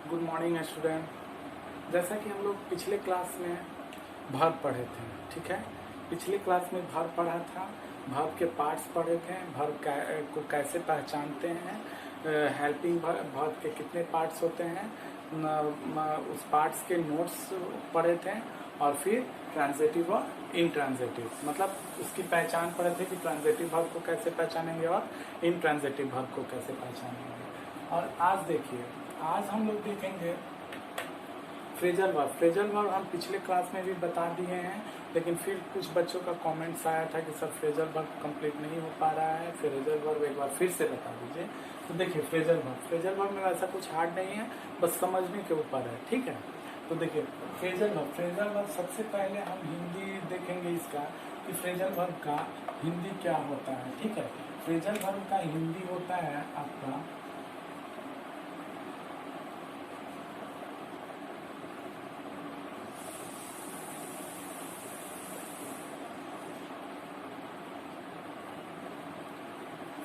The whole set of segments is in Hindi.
Good morning student. जैसा कि हम लोग पिछले क्लास में वर्ब पढ़े थे, ठीक है। पिछले क्लास में वर्ब पढ़ा था, वर्ब के पार्ट्स पढ़े थे, वर्ब को कैसे पहचानते हैं, हेल्पिंग वर्ब के कितने पार्ट्स होते हैं, उस पार्ट्स के नोट्स पढ़े थे, और फिर ट्रांजिटिव और इनट्रांजिटिव, मतलब उसकी पहचान पढ़े थे कि ट्रांजिटिव वर्ब को कैसे पहचानेंगे और इनट्रांजिटिव वर्ब को कैसे पहचानेंगे। और आज देखिए, आज हम लोग देखेंगे फ्रेजल वर्ब। फ्रेजल वर्ब हम पिछले क्लास में भी बता दिए हैं, लेकिन फिर कुछ बच्चों का कमेंट्स आया था कि सर फ्रेजल वर्ब कंप्लीट नहीं हो पा रहा है, फ्रेजल वर्ब एक बार फिर से बता दीजिए। तो देखिए फ्रेजल वर्ब में ऐसा कुछ हार्ड नहीं है, बस समझने के ऊपर है, ठीक है। तो देखिए फ्रेजल वर्ब सबसे पहले हम हिंदी देखेंगे इसका कि फ्रेजल वर्ब का हिंदी क्या होता है, ठीक है। फ्रेजल वर्ब का हिंदी होता है आपका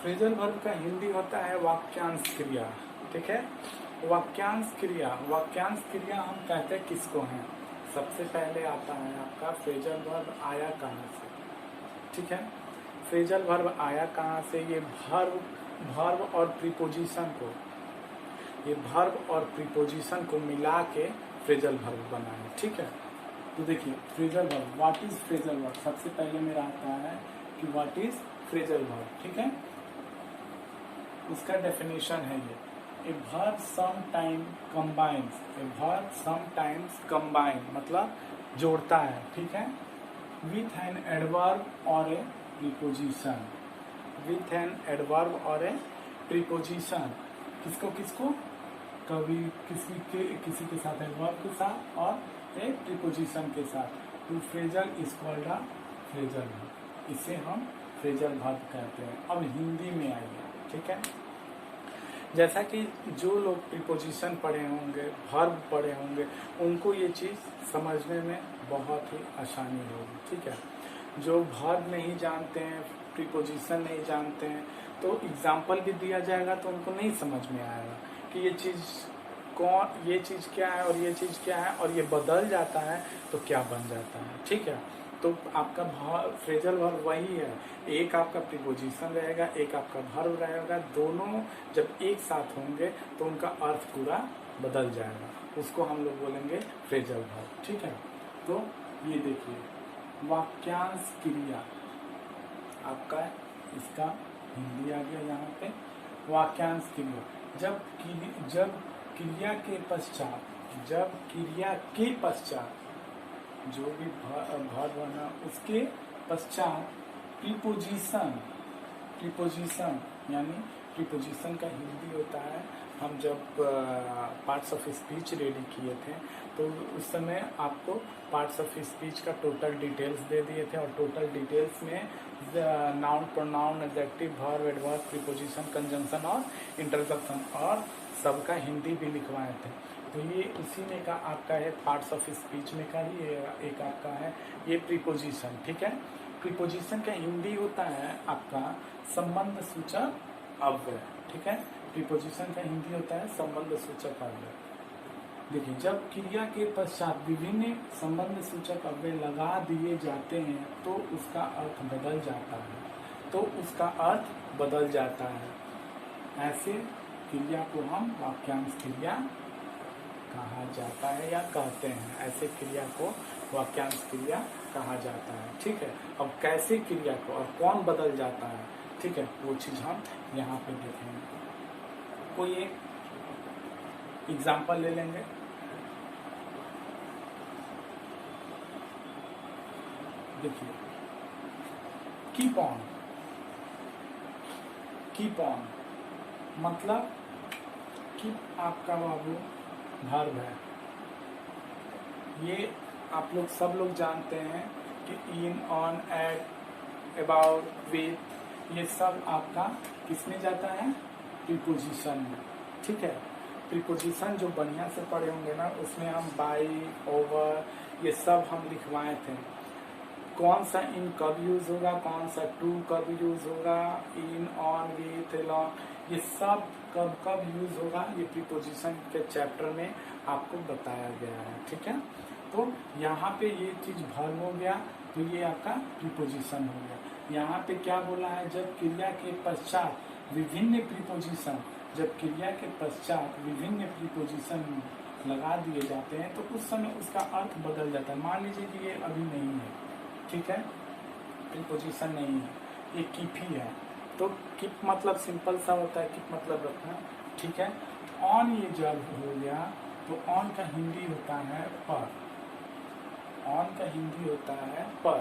फ्रेजल वर्ब का हिंदी होता है वाक्यांश क्रिया, ठीक है। वाक्यांश क्रिया हम कहते हैं किसको हैं। सबसे पहले आता है आपका फ्रेजल वर्ब आया कहाँ से, ठीक है। फ्रेजल वर्ब आया कहाँ से, ये वर्ब और प्रीपोजिशन को, ये वर्ब और प्रीपोजिशन को मिला के फ्रेजल वर्ब बना है, ठीक है। तो देखिए phrasal verb, what is phrasal verb, सबसे पहले मेरा आता है कि व्हाट इज फ्रेजल वर्ब, ठीक है। उसका डेफिनेशन है ये, a verb sometime combines, a verb sometimes combine मतलब जोड़ता है, ठीक है, विथ एन एडवर्ब और ए प्रीपोजिशन, विथ एन एडवर्ब और ए प्रीपोजिशन। किसको किसको, कभी किसी के साथ एडवर्ब के साथ और ए प्रीपोजिशन के साथ। तो phrasal is called a phrasal verb, इसे हम फ्रेजल वर्ब कहते हैं। अब हिंदी में आइए, ठीक है। जैसा कि जो लोग प्रीपोजिशन पढ़े होंगे, वर्ब पढ़े होंगे, उनको ये चीज़ समझने में बहुत ही आसानी होगी, ठीक है। जो वर्ब नहीं जानते हैं, प्रीपोजिशन नहीं जानते हैं, तो एग्जाम्पल भी दिया जाएगा तो उनको नहीं समझ में आएगा कि ये चीज़ क्या है और ये चीज़ क्या है, और ये बदल जाता है तो क्या बन जाता है, ठीक है। तो आपका फ्रेजल वर्ब वही है, एक आपका प्रीपोजिशन रहेगा, एक आपका वर्ब रहेगा, दोनों जब एक साथ होंगे तो उनका अर्थ पूरा बदल जाएगा, उसको हम लोग बोलेंगे फ्रेजल वर्ब, ठीक है। तो ये देखिए वाक्यांश क्रिया आपका, इसका हिंदी आ गया यहाँ पे। वाक्यांश क्रिया, जब क्रिया के पश्चात जो भी वर्ब बना उसके पश्चात प्रीपोजिशन यानी प्रीपोजिशन का हिंदी होता है। हम जब पार्ट्स ऑफ स्पीच रेडी किए थे तो उस समय आपको पार्ट्स ऑफ स्पीच का टोटल डिटेल्स दे दिए थे, और टोटल डिटेल्स में noun, pronoun, adjective, verb, adverb, preposition, conjunction और इंटरजेक्शन और सबका हिंदी भी लिखवाए थे। तो ये उसी में का आपका है, पार्ट्स ऑफ स्पीच में का ही एक आपका है ये प्रीपोजिशन, ठीक है। प्रीपोजिशन का हिंदी होता है आपका संबंध सूचक अव्यय, ठीक है। प्रीपोजिशन का हिंदी होता है संबंध सूचक अव्यय। देखिए जब क्रिया के पश्चात विभिन्न संबंध सूचक अव्यय लगा दिए जाते हैं तो उसका अर्थ बदल जाता है, ऐसे क्रिया को हम वाक्यांश क्रिया कहा जाता है या कहते हैं, ऐसे क्रिया को वाक्यांश क्रिया कहा जाता है, ठीक है। अब कैसे क्रिया को और कौन बदल जाता है, ठीक है, वो चीज हम यहाँ पे देखेंगे। कोई एक एग्जाम्पल ले लेंगे। देखिए कीप ऑन मतलब कीप आपका बाबू वर्ब है। ये आप लोग सब लोग जानते हैं कि इन, ऑन, एट, अबाउट, विथ, ये सब आपका किसमें जाता है, प्रीपोजिशन में, ठीक है। प्रीपोजिशन जो बढ़िया से पढ़े होंगे ना, उसमें हम बाई, ओवर, ये सब हम लिखवाए थे। कौन सा इन कब यूज होगा, कौन सा टू कब यूज होगा, इन, ऑन, विथ, अलॉन्ग, ये सब कब कब यूज होगा, ये प्रीपोजिशन के चैप्टर में आपको बताया गया है। ठीक है, तो यहाँ पे ये चीज वर्ब हो गया, तो ये आपका प्रीपोजिशन हो गया। यहाँ पे क्या बोला है, जब क्रिया के पश्चात विभिन्न प्रीपोजिशन, जब क्रिया के पश्चात विभिन्न प्रीपोजिशन लगा दिए जाते हैं तो उस समय उसका अर्थ बदल जाता है। मान लीजिए कि ये अभी नहीं है, ठीक है, प्रीपोजिशन नहीं है, ये कीप ही है, तो कीप मतलब सिंपल सा होता है, कीप मतलब रखना, ठीक है। ऑन ये जब हो गया तो ऑन का हिंदी होता है पर, ऑन का हिंदी होता है पर,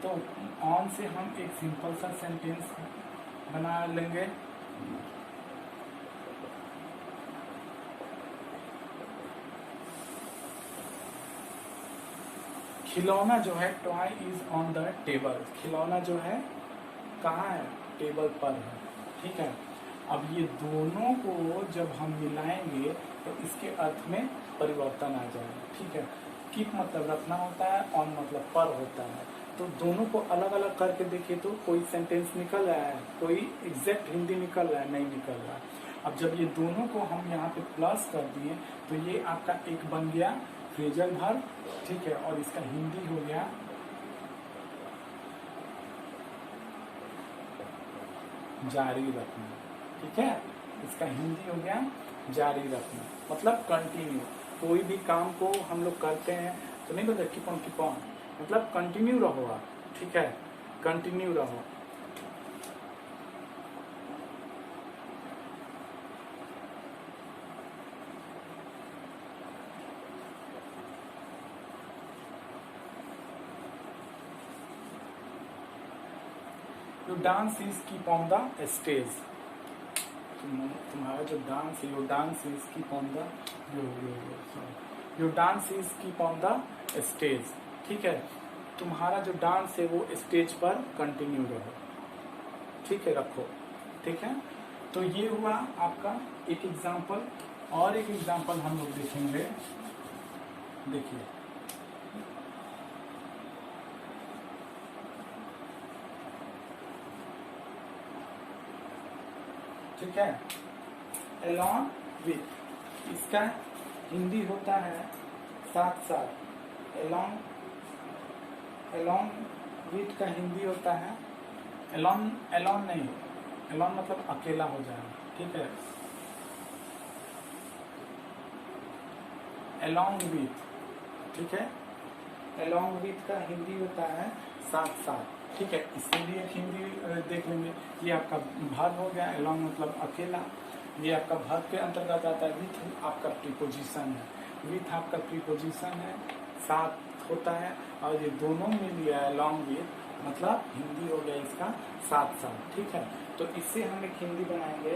तो ऑन से हम एक सिंपल सा सेंटेंस बना लेंगे। खिलौना जो है, toy is on the table, खिलौना जो है कहाँ है, टेबल पर है, ठीक है। अब ये दोनों को जब हम मिलाएंगे तो इसके अर्थ में परिवर्तन आ जाएगा, ठीक है। कीप मतलब रखना होता है, ऑन मतलब पर होता है, तो दोनों को अलग अलग करके देखिए तो कोई सेंटेंस निकल रहा है, कोई एग्जैक्ट हिंदी निकल रहा है, नहीं निकल रहा है। अब जब ये दोनों को हम यहाँ पे प्लस कर दिए तो ये आपका एक बन गया फ्रेजल वर्ब, ठीक है, और इसका हिंदी हो गया जारी रखना, ठीक है, इसका हिंदी हो गया जारी रखना, मतलब कंटिन्यू। कोई भी काम को हम लोग करते हैं तो नहीं बोलते कीप ऑन, मतलब कंटिन्यू रहो आप, ठीक है, कंटिन्यू रहो। Your dance is keep on the stage, तुम्हारा जो डांस है, your dance is keep on the your dance is keep on the stage, ठीक है, तुम्हारा जो डांस है वो स्टेज पर कंटिन्यू रहो, ठीक है, रखो, ठीक है। तो ये हुआ आपका एक एग्जाम्पल, और एक एग्जाम्पल हम लोग देखेंगे, देखिए ठीक है, along with, इसका हिंदी होता है साथ साथ, along with का हिंदी होता है alone नहीं, alone मतलब अकेला हो जाना, ठीक है, along with, ठीक है, along with का हिंदी होता है साथ साथ, ठीक है। इसके लिए एक हिंदी देख लेंगे, ये आपका वर्ब हो गया, along मतलब अकेला, ये आपका वर्ब के अंतर्गत आता है। विथ आपका प्रीपोजिशन है, विथ आपका प्रीपोजिशन है, साथ होता है, और ये दोनों मिल लिया along with मतलब हिंदी हो गया इसका साथ साथ, ठीक है। तो इससे हम एक हिंदी बनाएंगे,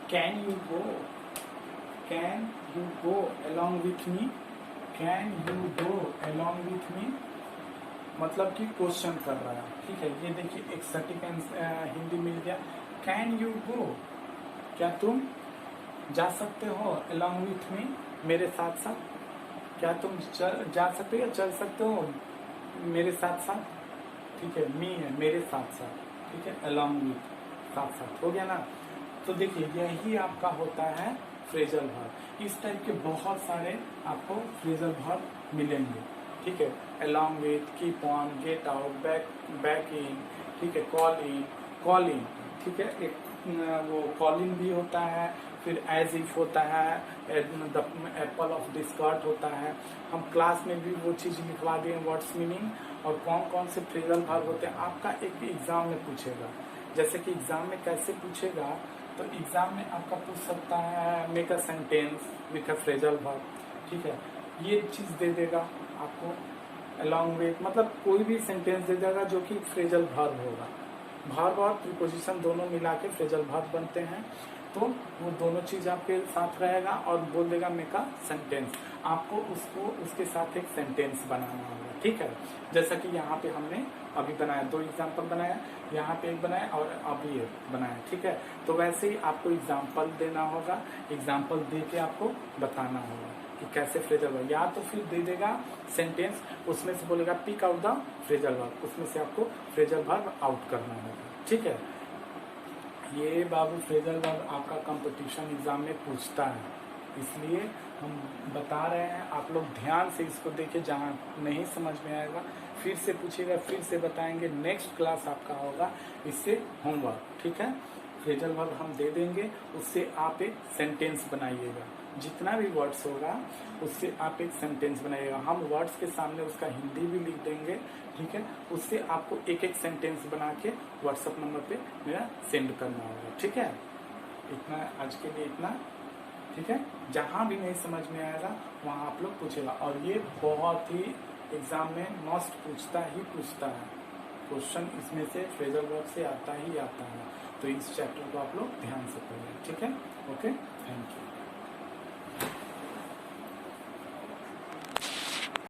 can you go along with me, can you go along with me मतलब कि क्वेश्चन कर रहा है, ठीक है। ये देखिए एक सटीक हिंदी मिल गया, कैन यू गो, क्या तुम जा सकते हो, along with me मेरे साथ साथ, क्या तुम जा सकते हो या चल सकते हो मेरे साथ साथ, ठीक है, मी है मेरे साथ साथ, ठीक है, along with साथ साथ हो गया ना। तो देखिए यही आपका होता है फ्रेजल वर्ब। इस टाइप के बहुत सारे आपको फ्रेजल वर्ब मिलेंगे, ठीक है, along with, keep on, get out, back in, ठीक है, call in, ठीक है, एक वो call in भी होता है, फिर as if होता है, द एप्पल ऑफ डिस्कॉर्ड होता है। हम क्लास में भी वो चीज़ लिखवा दिए, व्हाट्स मीनिंग और कौन कौन से फ्रेजल वर्ब होते हैं, आपका एक एग्जाम में पूछेगा। जैसे कि एग्जाम में कैसे पूछेगा, तो एग्जाम में आपका पूछ सकता है make a sentence with a phrasal verb, ठीक है, ये चीज़ दे देगा आपको along with, मतलब कोई भी सेंटेंस दे देगा जो कि फ्रेजल वर्ब होगा। वर्ब और प्रीपोजिशन दोनों मिला के फ्रेजल वर्ब बनते हैं, तो वो दोनों चीज़ आपके साथ रहेगा और बोल देगा मेक अ सेंटेंस, आपको उसको उसके साथ एक सेंटेंस बनाना होगा, ठीक है। जैसा कि यहाँ पे हमने अभी बनाया, 2 एग्जाम्पल बनाया, यहाँ पे एक बनाया और अभी एक बनाया, ठीक है। तो वैसे ही आपको एग्जाम्पल देना होगा, एग्जाम्पल दे के आपको बताना होगा कि कैसे फ्रेजल वर्ब, या तो फिर दे देगा सेंटेंस, उसमें से बोलेगा pick out the phrasal verb, उसमें से आपको फ्रेजल वर्ब आउट करना होगा, ठीक है। ये बाबू फ्रेजल वर्ब आपका कंपटीशन एग्जाम में पूछता है, इसलिए हम बता रहे हैं, आप लोग ध्यान से इसको देखिए, जहाँ नहीं समझ में आएगा फिर से पूछिएगा, फिर से बताएंगे, नेक्स्ट क्लास आपका होगा इससे होमवर्क, ठीक है। फ्रेजल वर्ब हम दे देंगे, उससे आप एक सेंटेंस बनाइएगा, जितना भी वर्ड्स होगा उससे आप एक सेंटेंस बनाइएगा, हम वर्ड्स के सामने उसका हिंदी भी लिख देंगे, ठीक है। उससे आपको एक एक सेंटेंस बना के व्हाट्सएप नंबर पे मेरा सेंड करना होगा, ठीक है। इतना आज के लिए इतना, ठीक है। जहाँ भी नहीं समझ में आएगा वहाँ आप लोग पूछेगा, और ये बहुत ही एग्जाम में मस्ट पूछता है क्वेश्चन, इसमें से फ्रेजल वर्ब से आता ही आता है, तो इस चैप्टर को आप लोग ध्यान से पढ़िए, ठीक है। Okay, thank you.